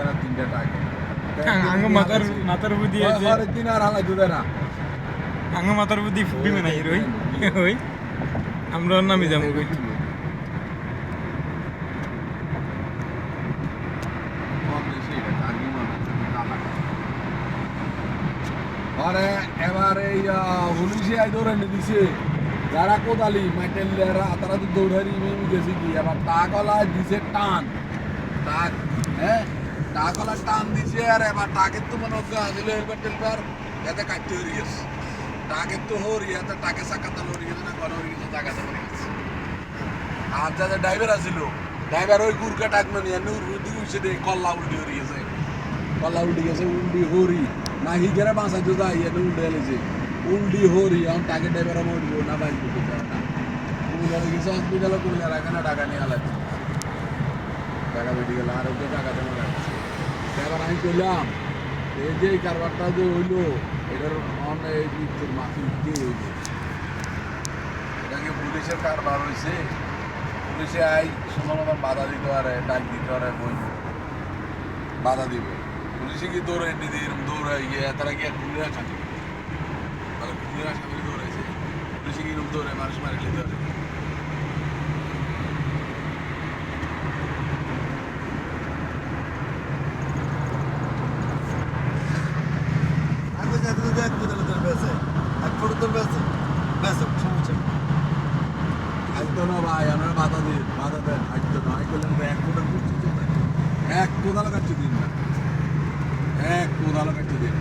আর তিনটা টাকা আঙ্গ মাথার বুদ্ধি আছে আর দিন আর হালাই দুধে না আঙ্গ মাথার বুদ্ধি ফুটবে না রই ওই আমরা নামি যাবো কই আরে এবার এই পুলিশে আই ধরে দিছে যারা কোদালি মাইটেলেরা তারা তো দৌড়ারি মেমি গেছে কি এবার টাকলা দিছে টান টাক হ্যাঁ টাকলা টান দিছে আর এবার টাকের তো মনে হচ্ছে আসলে হেলমেট টেলবার এতে কাটতে হয়ে গেছে টাকের তো হরি এতে টাকে সাকাতা লড়ি গেছে না ঘর হয়ে গেছে জায়গাতে পড়ে গেছে আর যাদের ড্রাইভার আছিল ড্রাইভার ওই গুরকা টাক মানে এনে উর্দি উঠছে দে কল্লা উল্টি হয়ে গেছে কল্লা উল্টি গেছে উল্টি হরি না হিগেরা বাঁচা তো যাই এনে উল্টে এলেছে উল্টি হরি এখন টাকে ড্রাইভার মরবো না বাঁচবো তো না কুমিল্লার গেছে হসপিটালে কুমিল্লার এখানে টাকা নিয়ে আলাদা টাকা মেডিকেল আর ওকে টাকা জমা রাখছে এবার আমি করলাম এই যে কারবারটা যে হইলো এটার অনেক মাফি কে হইল এটাকে পুলিশের কারবার হয়েছে পুলিশে আই সুন্দর মতন বাধা দিতে পারে ডাক দিতে পারে বই বাধা দিবে পুলিশে কি দৌড়ে দিদি এরকম দৌড়ে গিয়ে তারা গিয়ে খুলে খাতে খুলে খাতে দৌড়াইছে পুলিশে কি এরকম দৌড়ে মানুষ মারি নিতে পারে ভাই আমরা বাধা দিন বাধা দেন থাকতো না আমি বললাম এক কোদাল করছি এক কোদাল কাটছে দিন না এক কোদাল কাটছে দিন